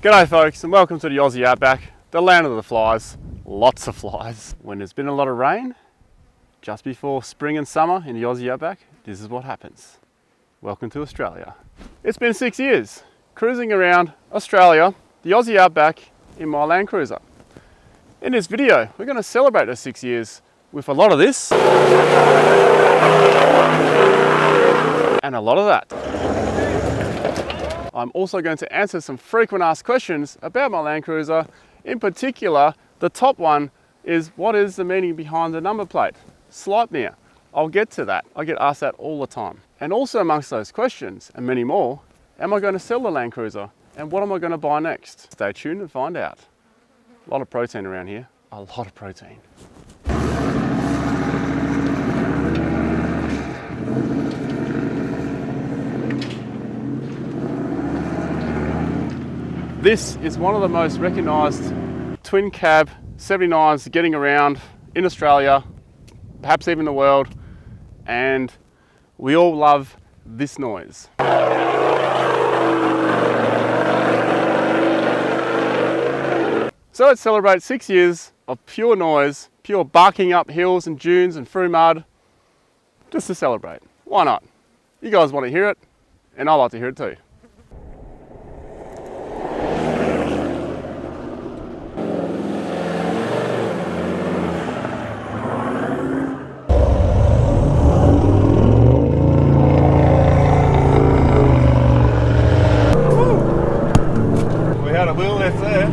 G'day folks, and welcome to the Aussie Outback, the land of the flies. Lots of flies. When there's been a lot of rain, just before spring and summer in the Aussie Outback, this is what happens. Welcome to Australia. It's been 6 years cruising around Australia, the Aussie Outback in my Landcruiser. In this video, we're going to celebrate those 6 years with a lot of this and a lot of that. I'm also going to answer some frequent asked questions about my Landcruiser. In particular, the top one is, what is the meaning behind the number plate? Sleipnir. I'll get to that. I get asked that all the time. And also amongst those questions, and many more, am I going to sell the Landcruiser? And what am I going to buy next? Stay tuned and find out. A lot of protein around here. A lot of protein. This is one of the most recognised twin cab 79s getting around in Australia, perhaps even the world, and we all love this noise. So let's celebrate 6 years of pure noise, pure barking up hills and dunes and through mud, just to celebrate. Why not? You guys want to hear it, and I like to hear it too. A wheel lift there.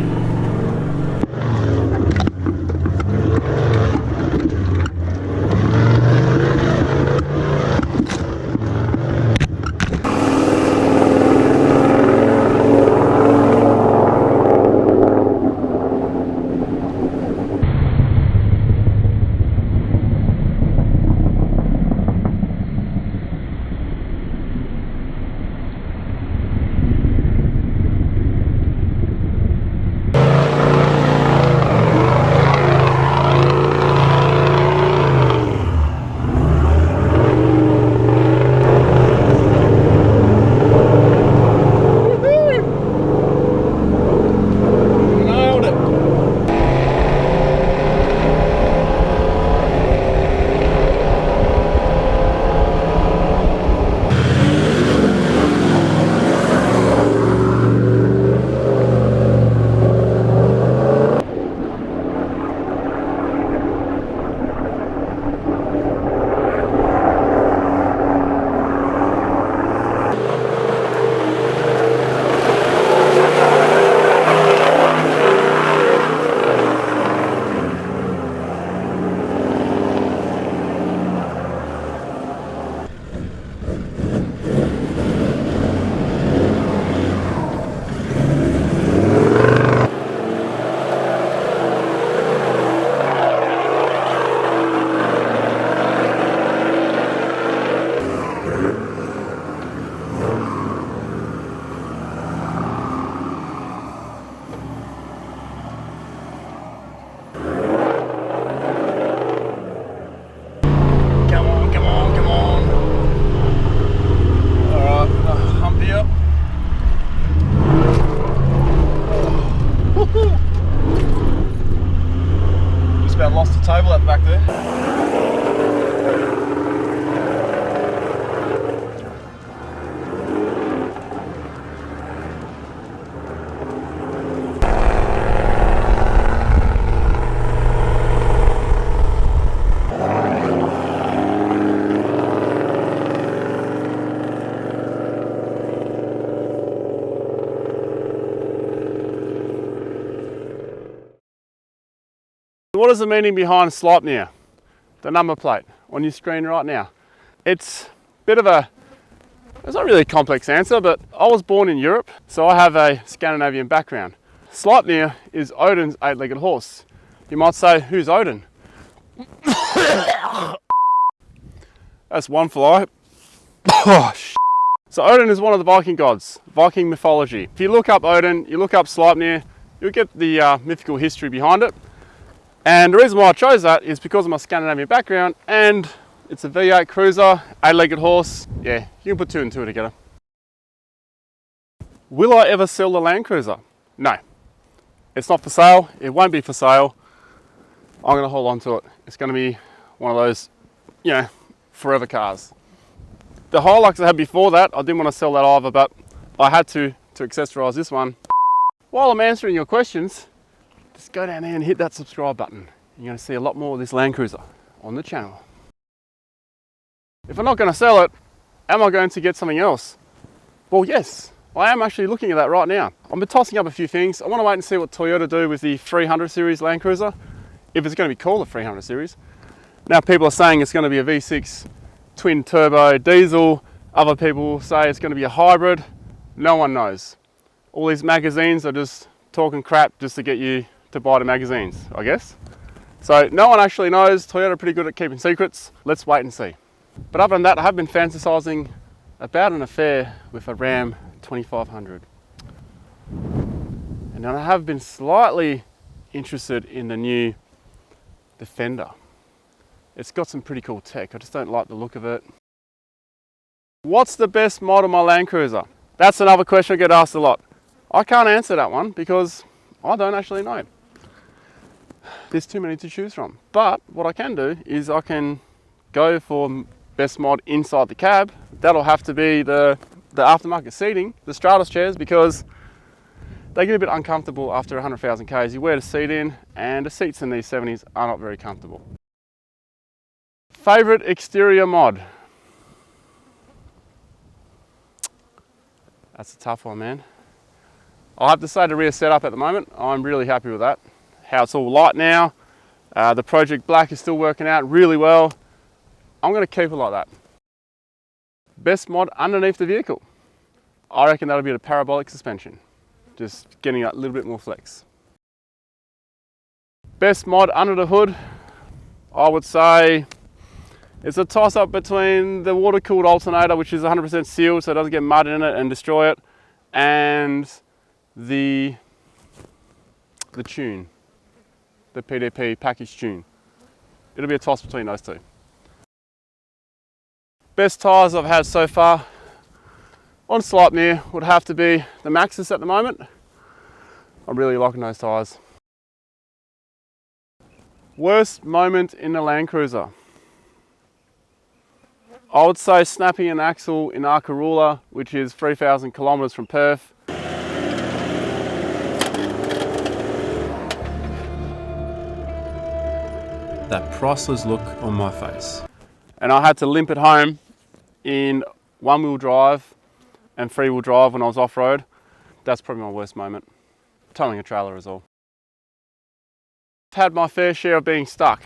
Lost the table at the back there. What is the meaning behind Sleipnir, the number plate on your screen right now? It's not really a complex answer, but I was born in Europe, so I have a Scandinavian background. Sleipnir is Odin's 8-legged horse. You might say, who's Odin? That's one fly. Oh, so Odin is one of the Viking gods, Viking mythology. If you look up Odin, you look up Sleipnir, you'll get the mythical history behind it. And the reason why I chose that is because of my Scandinavian background, and it's a V8 cruiser, 8-legged horse. Yeah, you can put two and two together. Will I ever sell the Landcruiser? No, it's not for sale. It won't be for sale. I'm going to hold on to it. It's going to be one of those, you know, forever cars. The Hilux I had before that, I didn't want to sell that either, but I had to accessorise this one. While I'm answering your questions, just go down there and hit that subscribe button. You're going to see a lot more of this Landcruiser on the channel. If I'm not going to sell it, am I going to get something else? Well, yes, I am actually looking at that right now. I've been tossing up a few things. I want to wait and see what Toyota do with the 300 series Landcruiser, if it's going to be called the 300 series. Now people are saying it's going to be a V6 twin turbo diesel. Other people say it's going to be a hybrid. No one knows. All these magazines are just talking crap just to get you to buy the magazines, I guess. So no one actually knows. Toyota are pretty good at keeping secrets. Let's wait and see. But other than that, I have been fantasizing about an affair with a Ram 2500. And I have been slightly interested in the new Defender. It's got some pretty cool tech. I just don't like the look of it. What's the best mod of my Landcruiser? That's another question I get asked a lot. I can't answer that one because I don't actually know. There's too many to choose from. But what I can do is I can go for best mod inside the cab. That'll have to be the aftermarket seating, the Stratus chairs, because they get a bit uncomfortable after 100,000 Ks. You wear the seat in, and the seats in these 70s are not very comfortable. Favorite exterior mod? That's a tough one, man. I'll have to say the rear setup at the moment, I'm really happy with that. How it's all light now. The Project Black is still working out really well. I'm going to keep it like that. Best mod underneath the vehicle? I reckon that'll be the parabolic suspension. Just getting a little bit more flex. Best mod under the hood? I would say it's a toss-up between the water-cooled alternator, which is 100% sealed so it doesn't get mud in it and destroy it, and the tune, the PDP package tune. It'll be a toss between those two. Best tyres I've had so far on Sleipnir would have to be the Maxxis at the moment. I'm really liking those tyres. Worst moment in the Landcruiser? I would say snapping an axle in Arkaroola, which is 3,000 kilometres from Perth. That priceless look on my face. And I had to limp it home in one-wheel drive and three-wheel drive when I was off-road. That's probably my worst moment. Towing a trailer is all. I've had my fair share of being stuck.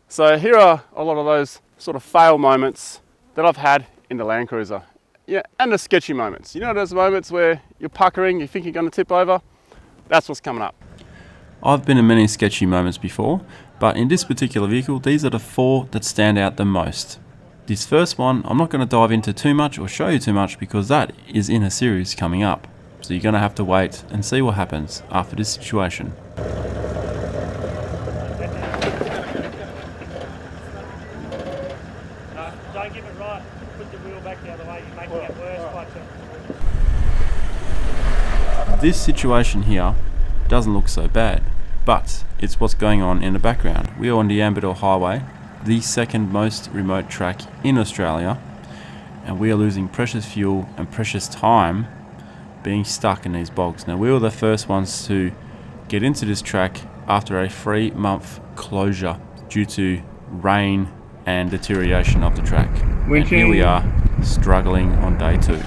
So here are a lot of those sort of fail moments that I've had in the Landcruiser. Yeah, and the sketchy moments. You know those moments where you're puckering, you think you're going to tip over? That's what's coming up. I've been in many sketchy moments before, but in this particular vehicle, these are the 4 that stand out the most. This first one, I'm not going to dive into too much or show you too much because that is in a series coming up. So you're going to have to wait and see what happens after this situation. Don't give it right. Put the wheel back the other way. You're making it worse. This situation here doesn't look so bad, but it's what's going on in the background. We are on the Ambador Highway, the second most remote track in Australia, and we are losing precious fuel and precious time being stuck in these bogs. Now, we were the first ones to get into this track after a 3-month closure due to rain and deterioration of the track. And here we are struggling on day 2.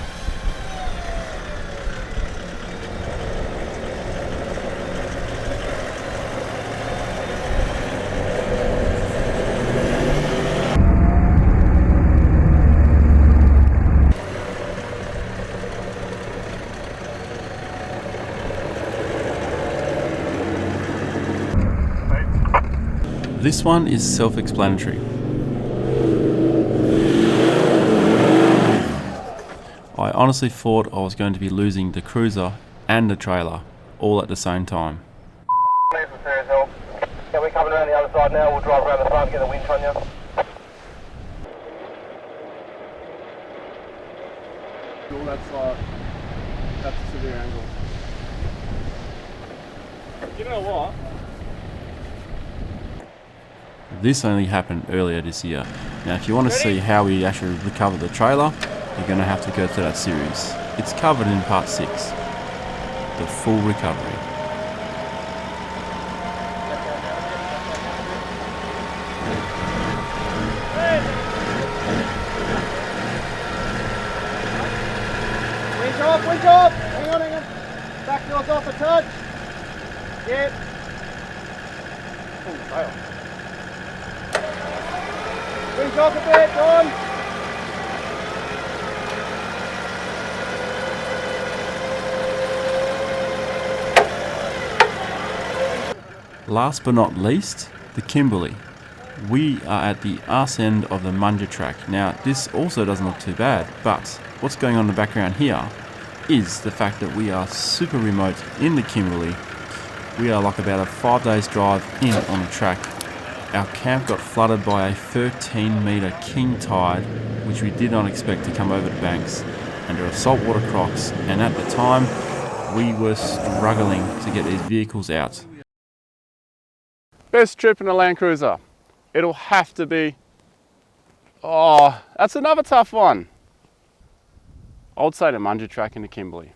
This one is self-explanatory. I honestly thought I was going to be losing the cruiser and the trailer all at the same time. Need some serious help. Yeah, we're coming around the other side now. We'll drive around the front and get the winch on you. That's a severe angle. You know what? This only happened earlier this year. Now if you want to see how we actually recover the trailer, you're going to have to go to that series. It's covered in part 6. The full recovery. Winch off! Hang on. Back doors off a touch. Yep. Oh, fail. Winch off a bit, John. Last but not least, the Kimberley. We are at the arse end of the Munda track. Now this also doesn't look too bad, but what's going on in the background here is the fact that we are super remote in the Kimberley. We are like about a 5 days drive in on the track. Our camp got flooded by a 13-metre king tide, which we did not expect to come over the banks, and there are saltwater crocs, and at the time we were struggling to get these vehicles out. Best trip in a Landcruiser. It'll have to be, oh, that's another tough one. I'd say the Munda track in the Kimberley.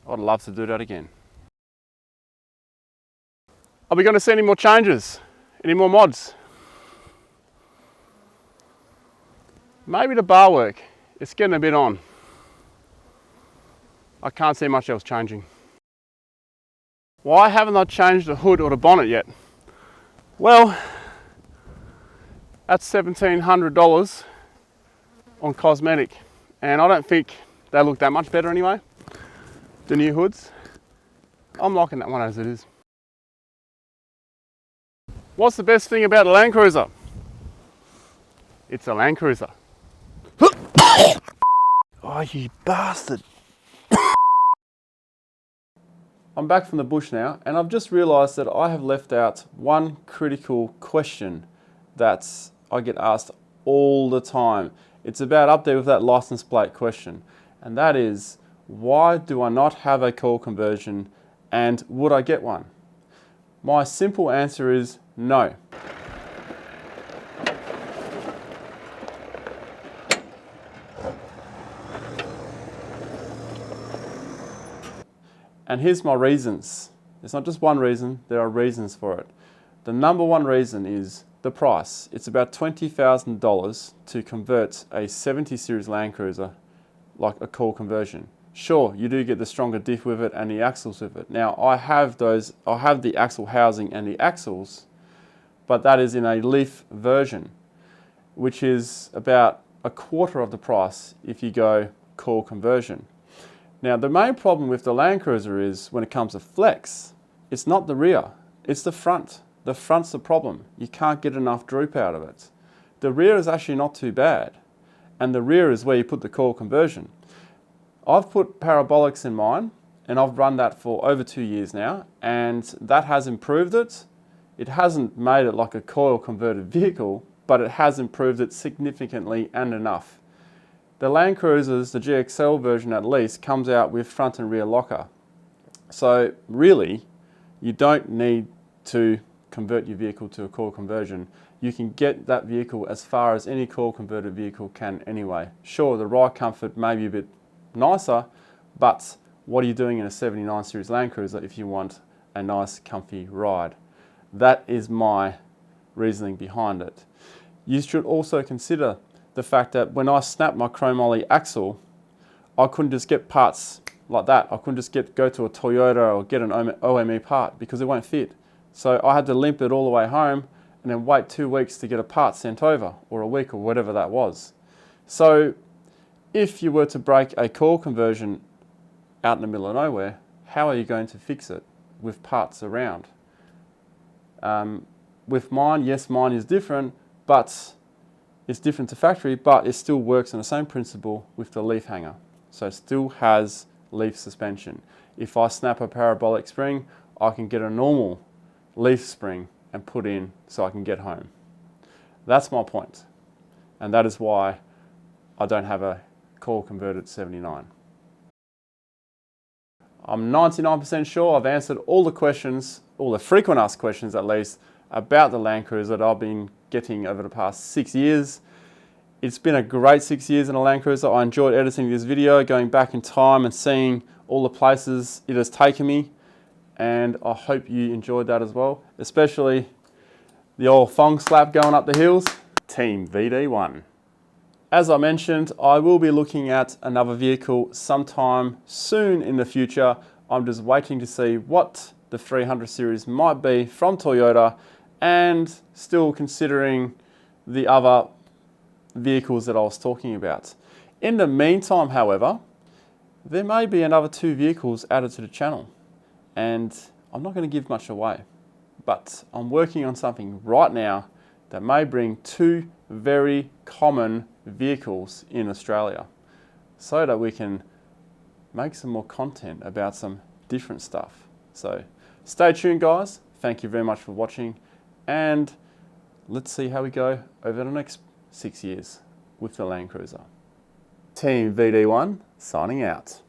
I'd love to do that again. Are we going to see any more changes? Any more mods? Maybe the bar work. It's getting a bit on. I can't see much else changing. Why haven't I changed the hood or the bonnet yet? Well, that's $1,700 on cosmetic, and I don't think they look that much better anyway. The new hoods. I'm liking that one as it is. What's the best thing about a Landcruiser? It's a Landcruiser. Oh, you bastard. I'm back from the bush now, and I've just realised that I have left out one critical question that I get asked all the time. It's about up there with that license plate question, and that is, why do I not have a call conversion, and would I get one? My simple answer is no. And here's my reasons. It's not just one reason, there are reasons for it. The number one reason is the price. It's about $20,000 to convert a 70 series Landcruiser like a call conversion. Sure, you do get the stronger diff with it and the axles with it. Now I have the axle housing and the axles, but that is in a leaf version, which is about a quarter of the price if you go call conversion. Now the main problem with the Landcruiser is when it comes to flex, it's not the rear, it's the front. The front's the problem. You can't get enough droop out of it. The rear is actually not too bad, and the rear is where you put the call conversion. I've put parabolics in mine, and I've run that for over 2 years now, and that has improved it. It hasn't made it like a coil converted vehicle, but it has improved it significantly and enough. The Landcruisers, the GXL version at least, comes out with front and rear locker. So really, you don't need to convert your vehicle to a coil conversion. You can get that vehicle as far as any coil converted vehicle can anyway. Sure, the ride comfort may be a bit nicer, but what are you doing in a 79 series Landcruiser if you want a nice comfy ride? That is my reasoning behind it. You should also consider the fact that when I snapped my chromoly axle, I couldn't just get parts like that. I couldn't just go to a Toyota or get an OME part because it won't fit. So I had to limp it all the way home and then wait 2 weeks to get a part sent over, or a week, or whatever that was. So if you were to break a coil conversion out in the middle of nowhere, how are you going to fix it with parts around? With mine, yes, mine is different, but it's different to factory, but it still works on the same principle with the leaf hanger. So it still has leaf suspension. If I snap a parabolic spring, I can get a normal leaf spring and put in so I can get home. That's my point. And that is why I don't have a coil converted 79. I'm 99% sure I've answered all the questions, all the frequent asked questions at least, about the Landcruiser that I've been getting over the past 6 years. It's been a great 6 years in a Landcruiser. I enjoyed editing this video, going back in time and seeing all the places it has taken me, and I hope you enjoyed that as well, especially the old thong slap going up the hills. Team VD1. As I mentioned, I will be looking at another vehicle sometime soon in the future. I'm just waiting to see what the 300 series might be from Toyota, and still considering the other vehicles that I was talking about. In the meantime, however, there may be another 2 vehicles added to the channel, and I'm not going to give much away, but I'm working on something right now that may bring 2 very common vehicles in Australia, so that we can make some more content about some different stuff. So stay tuned, guys. Thank you very much for watching, and let's see how we go over the next 6 years with the Landcruiser. Team VD1 signing out.